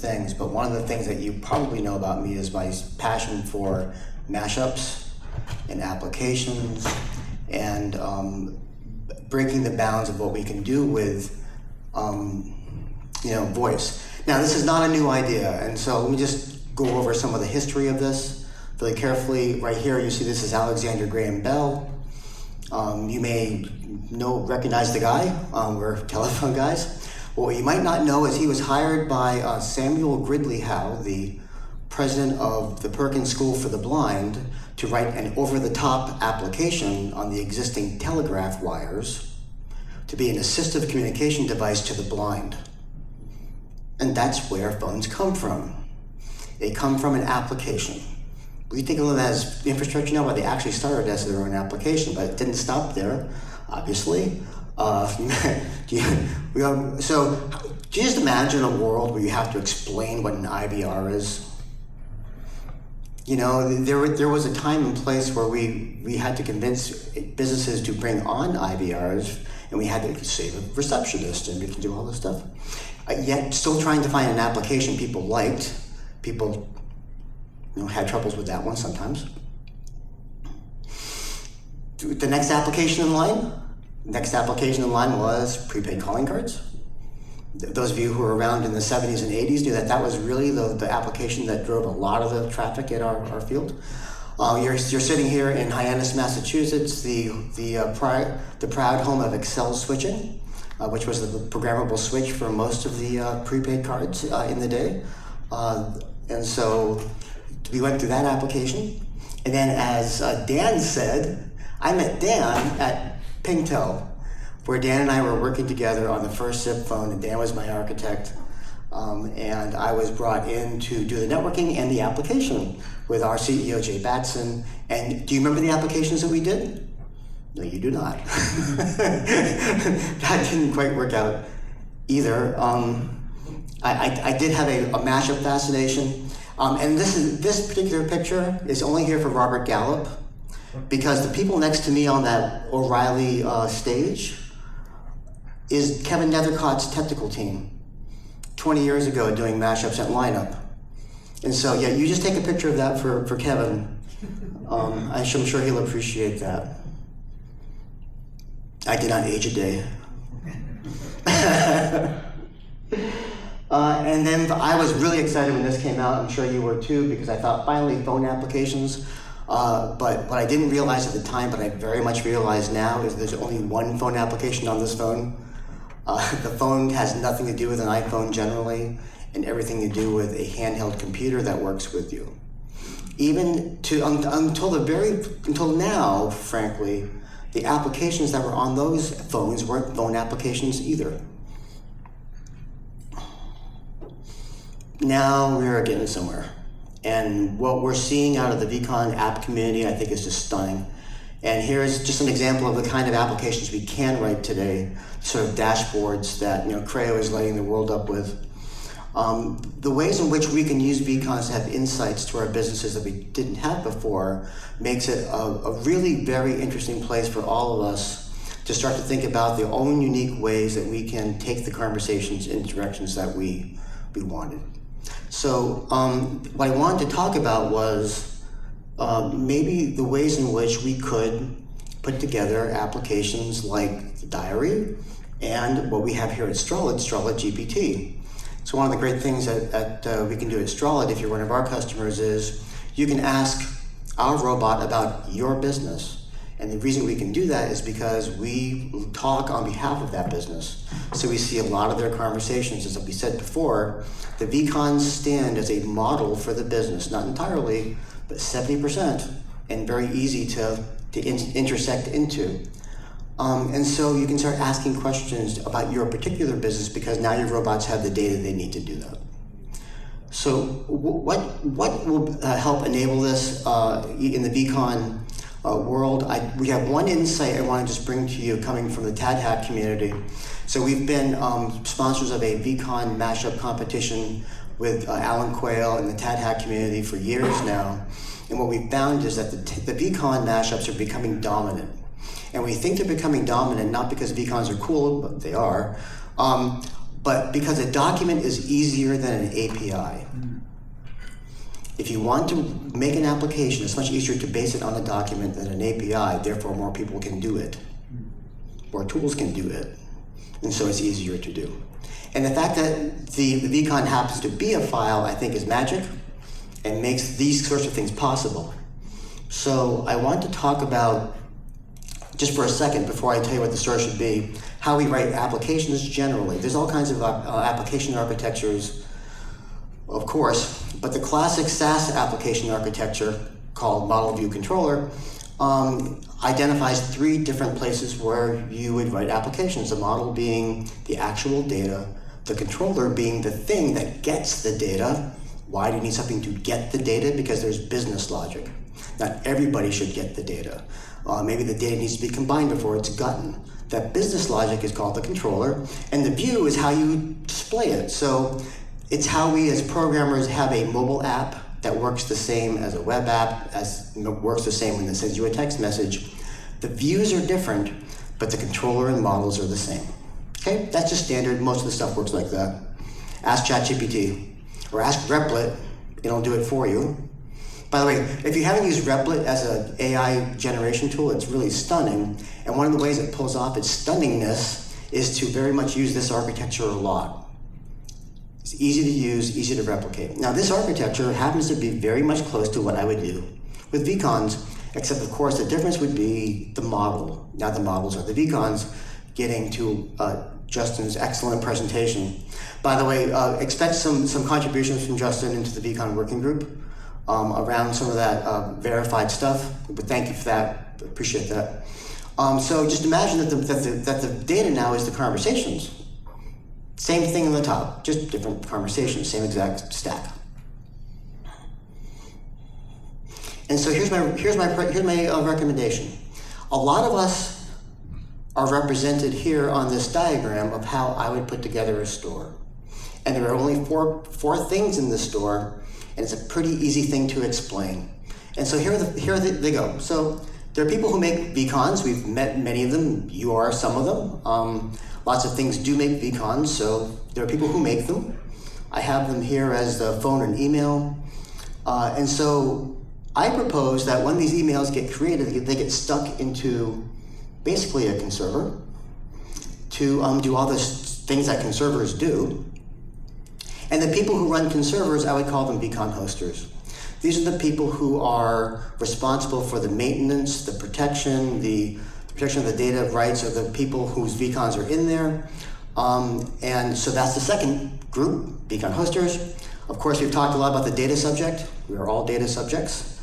different things, but one of the things that you probably know about me is my passion for mashups and applications and breaking the bounds of what we can do with voice. Now, this is not a new idea, and so let me just go over some of the history of this really carefully. Right here, you see this is Alexander Graham Bell. You may recognize the guy. We're telephone guys. What you might not know is he was hired by Samuel Gridley Howe, the president of the Perkins School for the Blind, to write an over-the-top application on the existing telegraph wires to be an assistive communication device to the blind. And that's where phones come from. They come from an application. We think of them as infrastructure now, but they actually started as their own application, but it didn't stop there, obviously. So do you just imagine a world where you have to explain what an IVR is? You know, there was a time and place where we had to convince businesses to bring on IVRs, and we had to save a receptionist, and we can do all this stuff. Yet still trying to find an application people liked. People had troubles with that one sometimes. The next application in line? Next application in line was prepaid calling cards. Those of you who were around in the 70s and 80s knew that that was really the application that drove a lot of the traffic at our field. You're sitting here in Hyannis, Massachusetts, the proud home of Excel switching, which was the programmable switch for most of the prepaid cards in the day. And so we went through that application. And then as Dan said, I met Dan at Pingtel, where Dan and I were working together on the first SIP phone, and Dan was my architect. And I was brought in to do the networking and the application with our CEO, Jay Batson. And do you remember the applications that we did? No, you do not. That didn't quite work out either. I did have a mashup fascination. And this particular picture is only here for Robert Gallup, because the people next to me on that O'Reilly stage is Kevin Nethercott's technical team 20 years ago doing mashups at Lineup. And so, yeah, you just take a picture of that for Kevin. I'm sure he'll appreciate that. I did not age a day. And then I was really excited when this came out. I'm sure you were too, because I thought finally phone applications. But what I didn't realize at the time, but I very much realize now, is there's only one phone application on this phone. The phone has nothing to do with an iPhone generally, and everything to do with a handheld computer that works with you. Even until now, frankly, the applications that were on those phones weren't phone applications either. Now we're getting somewhere. And what we're seeing out of the vCon app community, I think, is just stunning. And here's just an example of the kind of applications we can write today, sort of dashboards that Creo is lighting the world up with. The ways in which we can use vCons to have insights to our businesses that we didn't have before makes it a really very interesting place for all of us to start to think about their own unique ways that we can take the conversations in directions that we wanted. So what I wanted to talk about was maybe the ways in which we could put together applications like the diary and what we have here at Strolid GPT. So one of the great things that we can do at Strolid, if you're one of our customers, is you can ask our robot about your business. And the reason we can do that is because we talk on behalf of that business. So we see a lot of their conversations. As we said before, the vCons stand as a model for the business, not entirely, but 70%, and very easy to intersect into. And so you can start asking questions about your particular business because now your robots have the data they need to do that. So what will help enable this in the vCon world? We have one insight I want to just bring to you coming from the TADHack community. So we've been sponsors of a vCon mashup competition with Alan Quayle and the TADHack community for years now. And what we found is that the vCon mashups are becoming dominant. And we think they're becoming dominant not because vCons are cool, but they are, but because a document is easier than an API. If you want to make an application, it's much easier to base it on a document than an API, therefore more people can do it. More tools can do it, and so it's easier to do. And the fact that the vCon happens to be a file, I think, is magic and makes these sorts of things possible. So I want to talk about, just for a second, before I tell you what the story should be, how we write applications generally. There's all kinds of application architectures, of course, but the classic SaaS application architecture, called Model View Controller, identifies 3 different places where you would write applications. The model being the actual data, the controller being the thing that gets the data. Why do you need something to get the data? Because there's business logic. Not everybody should get the data. Maybe the data needs to be combined before it's gotten. That business logic is called the controller, and the view is how you display it. So it's how we as programmers have a mobile app that works the same as a web app, works the same when it sends you a text message. The views are different, but the controller and models are the same. Okay, that's just standard. Most of the stuff works like that. Ask ChatGPT or ask Replit, it'll do it for you. By the way, if you haven't used Replit as an AI generation tool, it's really stunning. And one of the ways it pulls off its stunningness is to very much use this architecture a lot. It's easy to use, easy to replicate. Now, this architecture happens to be very much close to what I would do with vCons, except of course the difference would be the model. Now the models are the vCons, getting to Justin's excellent presentation. By the way, expect some contributions from Justin into the vCon working group around some of that verified stuff. But thank you for that, appreciate that. So just imagine that the data now is the conversations. Same thing on the top, just different conversations, same exact stack. And so here's my recommendation. A lot of us are represented here on this diagram of how I would put together a store. And there are only four things in this store, and it's a pretty easy thing to explain. And so here they go. So there are people who make vCons. We've met many of them. You are some of them. Lots of things do make vCons, so there are people who make them. I have them here as the phone and email. And so I propose that when these emails get created, they get stuck into basically a conserver to do all the things that conservers do. And the people who run conservers, I would call them vCon hosters. These are the people who are responsible for the maintenance, the protection of the data rights of the people whose vCons are in there. And so that's the second group, vCon hosters. Of course, we've talked a lot about the data subject. We are all data subjects.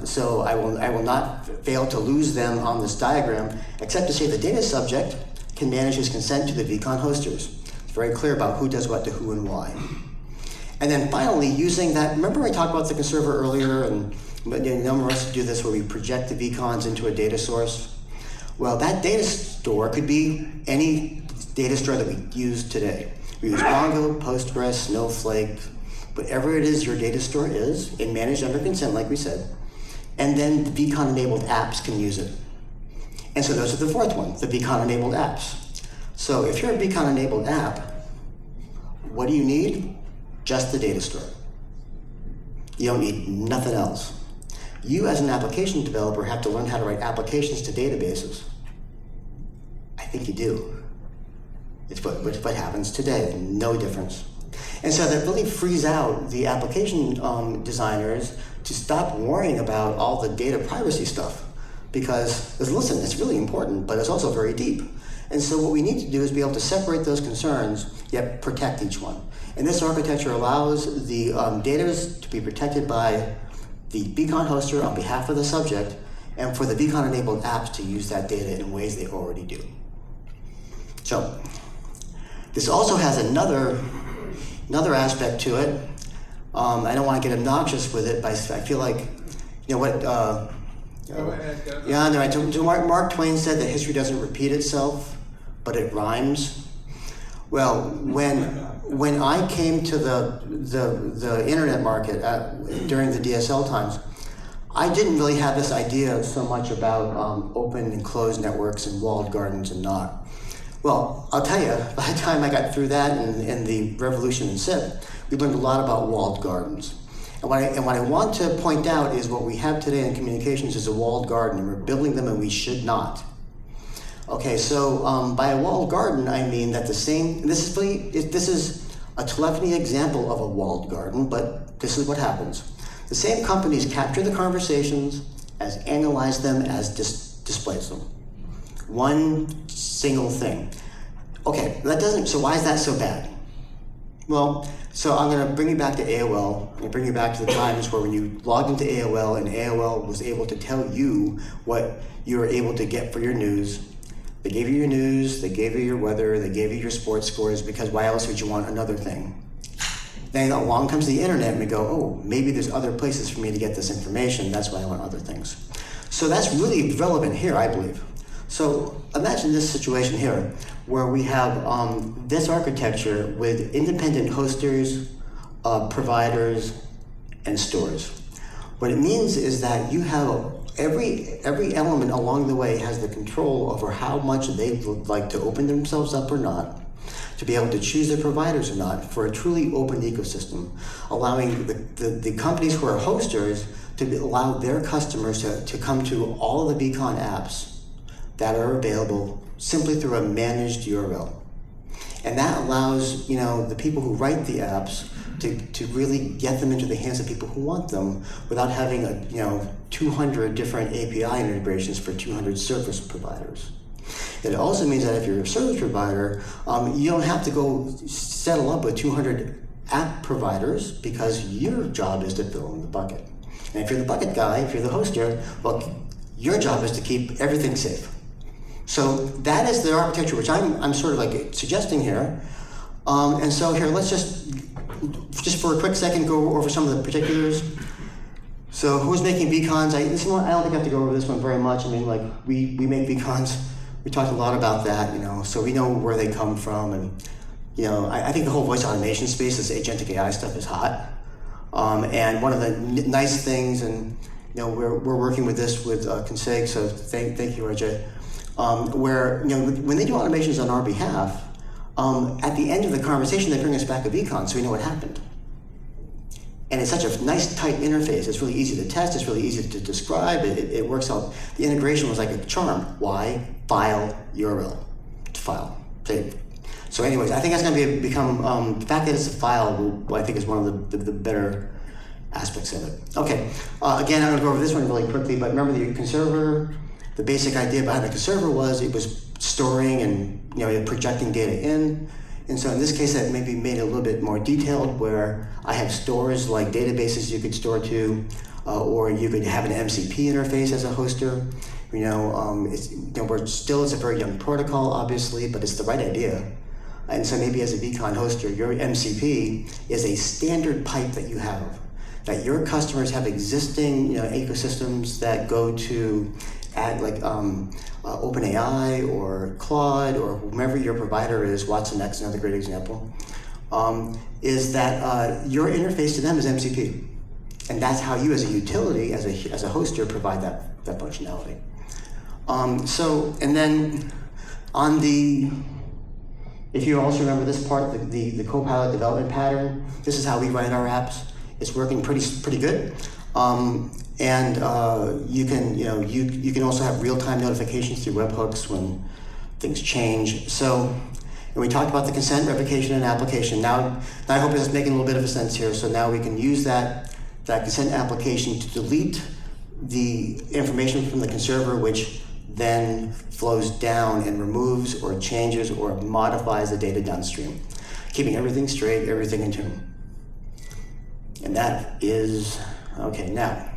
So I will not fail to lose them on this diagram, except to say the data subject can manage his consent to the vCon hosters. It's very clear about who does what to who and why. And then finally, using that, remember I talked about the conserver earlier, and a number of us do this where we project the vCons into a data source. Well, that data store could be any data store that we use today. We use Mongo, Postgres, Snowflake, whatever it is your data store is, and managed under consent, like we said. And then the vCon-enabled apps can use it. And so those are the fourth one, the vCon-enabled apps. So if you're a vCon-enabled app, what do you need? Just the data store. You don't need nothing else. You as an application developer have to learn how to write applications to databases. I think you do. It's what happens today, no difference. And so that really frees out the application designers to stop worrying about all the data privacy stuff. Because, listen, it's really important, but it's also very deep. And so what we need to do is be able to separate those concerns, yet protect each one. And this architecture allows the data to be protected by the vCon hoster on behalf of the subject, and for the vCon-enabled apps to use that data in ways they already do. So, this also has another aspect to it. I don't want to get obnoxious with it, but I feel like, you know what, yeah, no, Mark Twain said that history doesn't repeat itself, but it rhymes. Well, when I came to the internet market during the DSL times, I didn't really have this idea so much about open and closed networks and walled gardens and not. Well, I'll tell you, by the time I got through that and the revolution in SIP, we learned a lot about walled gardens. And what I want to point out is what we have today in communications is a walled garden, and we're building them and we should not. Okay, so by a walled garden, I mean that this is a telephony example of a walled garden, but this is what happens. The same companies capture the conversations, as analyze them, as displays them. One single thing. Okay, so why is that so bad? Well, so I'm going to bring you back to AOL. I'm going to bring you back to the times where when you logged into AOL and AOL was able to tell you what you were able to get for your news. They gave you your news, they gave you your weather, they gave you your sports scores, because why else would you want another thing? Then along comes the internet and we go, oh, maybe there's other places for me to get this information, that's why I want other things. So that's really relevant here, I believe. So imagine this situation here, where we have this architecture with independent hosters, providers, and stores. What it means is that you have every element along the way has the control over how much they would like to open themselves up or not, to be able to choose their providers or not, for a truly open ecosystem, allowing the companies who are hosters to allow their customers to come to all of the vCon apps that are available simply through a managed URL. And that allows, the people who write the apps to really get them into the hands of people who want them without having 200 different API integrations for 200 service providers. It also means that if you're a service provider, you don't have to go settle up with 200 app providers, because your job is to fill in the bucket. And if you're the bucket guy, if you're the hoster, well, your job is to keep everything safe. So that is the architecture which I'm sort of like suggesting here. And so here, let's just for a quick second go over some of the particulars. So who's making vCons? I don't think I have to go over this one very much. I mean, like we make vCons. We talked a lot about that, so we know where they come from. And, I think the whole voice automation space, this agentic AI stuff is hot. And one of the nice things, and, we're working with this with Consig, so thank you, RJ. Where, when they do automations on our behalf, at the end of the conversation, they bring us back a vCon so we know what happened. And it's such a nice, tight interface. It's really easy to test. It's really easy to describe. It works out. The integration was like a charm. Why? File URL. File. Save. So anyways, I think that's going to become, the fact that it's a file, I think is one of the better aspects of it. Okay, again, I'm going to go over this one really quickly, but remember the conserver. The basic idea behind the conserver was it was storing and projecting data in. And so in this case, that maybe made it a little bit more detailed, where I have stores like databases you could store to, or you could have an MCP interface as a hoster. It's a very young protocol, obviously, but it's the right idea. And so maybe as a vCon hoster, your MCP is a standard pipe that you have, that your customers have existing ecosystems that go to add like OpenAI or Claude or whomever your provider is. WatsonX, another great example, is that your interface to them is MCP, and that's how you, as a utility, as a hoster, provide that functionality. And then on the, if you also remember this part, the Copilot development pattern, this is how we write our apps. It's working pretty good. And you can also have real-time notifications through webhooks when things change. So, and we talked about the consent, revocation, and application. Now I hope this is making a little bit of a sense here. So now we can use that consent application to delete the information from the conserver, which then flows down and removes or changes or modifies the data downstream, keeping everything straight, everything in tune. And that is, okay, now.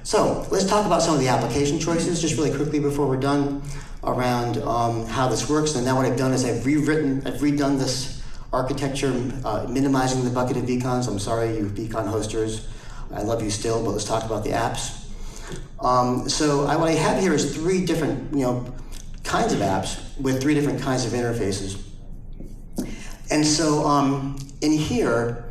So let's talk about some of the application choices just really quickly before we're done around how this works. And now what I've done is I've redone this architecture, minimizing the bucket of vCons. I'm sorry, you vCon hosters. I love you still, but let's talk about the apps. So what I have here is three different kinds of apps with three different kinds of interfaces. And so in here,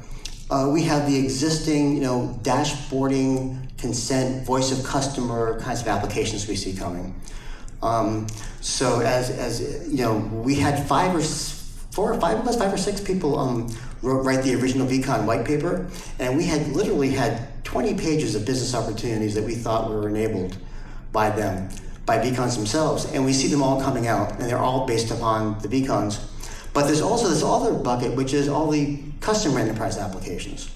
we have the existing dashboarding, consent, voice of customer kinds of applications we see coming. So as you know, we had 5 or 6 people write the original vCon white paper, and we had literally had 20 pages of business opportunities that we thought were enabled by them, by vCons themselves, and we see them all coming out, and they're all based upon the vCons. But there's also this other bucket, which is all the customer enterprise applications.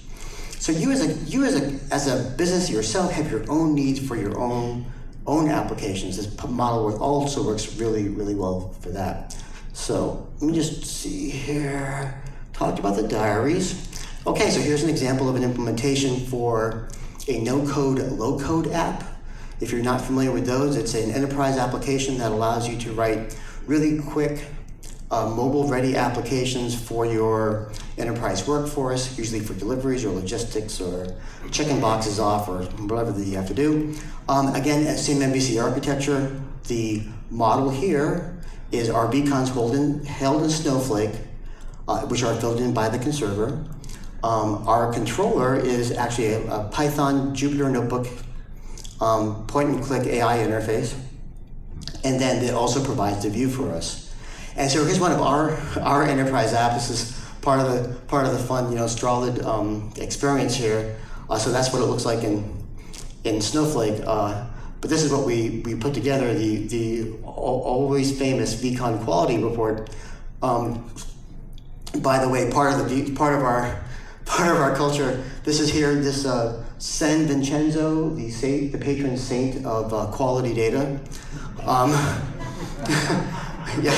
So you as a business yourself have your own needs for your own applications. This model also works really, really well for that. So let me just see here. Talked about the diaries. Okay, so here's an example of an implementation for a no-code, low-code app. If you're not familiar with those, it's an enterprise application that allows you to write really quick, mobile-ready applications for your enterprise workforce, usually for deliveries or logistics or checking boxes off or whatever that you have to do. Again, same MVC architecture. The model here is our vCons held in Snowflake, which are filled in by the conserver. Our controller is actually a Python Jupyter Notebook point-and-click AI interface, and then it also provides the view for us. And so here's one of our enterprise apps. This is part of the fun, Strawlid experience here. So that's what it looks like in Snowflake. But this is what we put together, the always famous vCon quality report. By the way, part of our culture. This is here. This San Vincenzo, the patron saint of quality data. Yeah,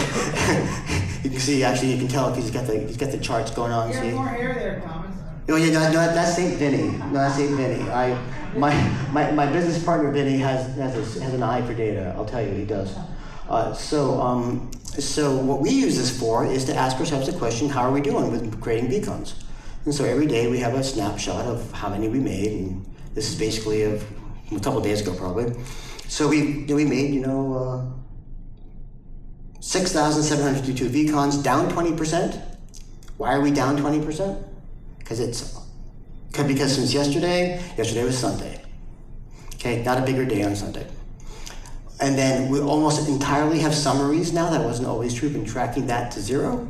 you can see. Actually, you can tell if he's got the charts going on. You have more hair there, Thomas. Oh yeah, no, that's Saint Vinny. No, that's Saint Vinny. My business partner Vinny has an eye for data. I'll tell you, he does. So what we use this for is to ask ourselves the question: how are we doing with creating vCons? And so every day we have a snapshot of how many we made, and this is basically a couple of days ago probably. So we made 6,752 vCons, down 20%. Why are we down 20%? Because since yesterday was Sunday. Okay, not a bigger day on Sunday. And then we almost entirely have summaries now. That wasn't always true. We've been tracking that to 0.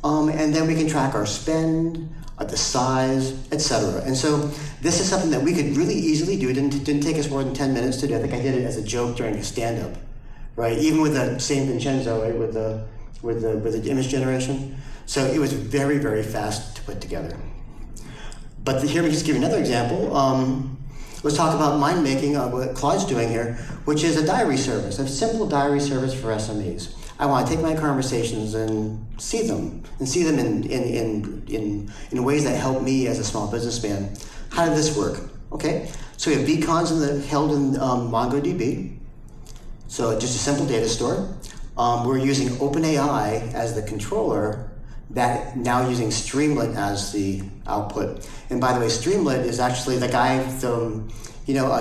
And then we can track our spend, the size, etc. And so this is something that we could really easily do. It didn't take us more than 10 minutes to do. I think I did it as a joke during a stand-up, right? Even with the San Vincenzo, right? With the image generation. So it was very, very fast to put together. But here, let me just give you another example. Let's talk about mind making, what Claude's doing here, which is a diary service, a simple diary service for SMEs. I want to take my conversations and see them in ways that help me as a small businessman. How did this work? Okay, so we have vCons held in MongoDB. So just a simple data store. We're using OpenAI as the controller, that now using Streamlit as the output. And by the way, Streamlit is actually the guy from,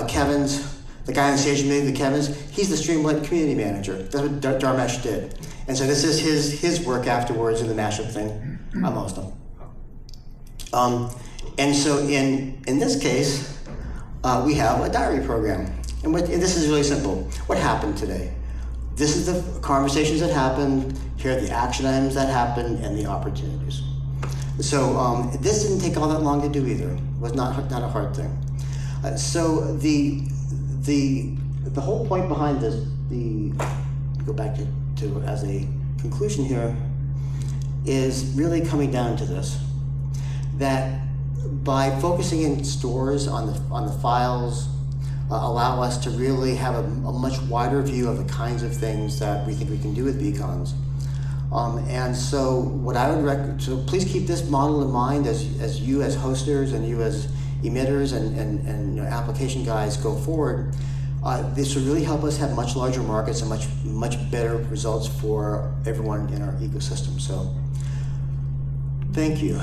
Kevin's, the guy on stage with the Kevin's, he's the Streamlit community manager. That's what Dharmesh did. And so this is his work afterwards in the Mashup thing. I'm awesome. And so in this case, we have a diary program. And this is really simple. What happened today? This is the conversations that happened, here are the action items that happened, and the opportunities. So this didn't take all that long to do either. It was not a hard thing. So the whole point behind this, go back to as a conclusion here, is really coming down to this, that by focusing in stores on the files, allow us to really have a much wider view of the kinds of things that we think we can do with vCons. And so what I would recommend, so please keep this model in mind as you as hosters and you as emitters and application guys go forward. This will really help us have much larger markets and much better results for everyone in our ecosystem. So thank you.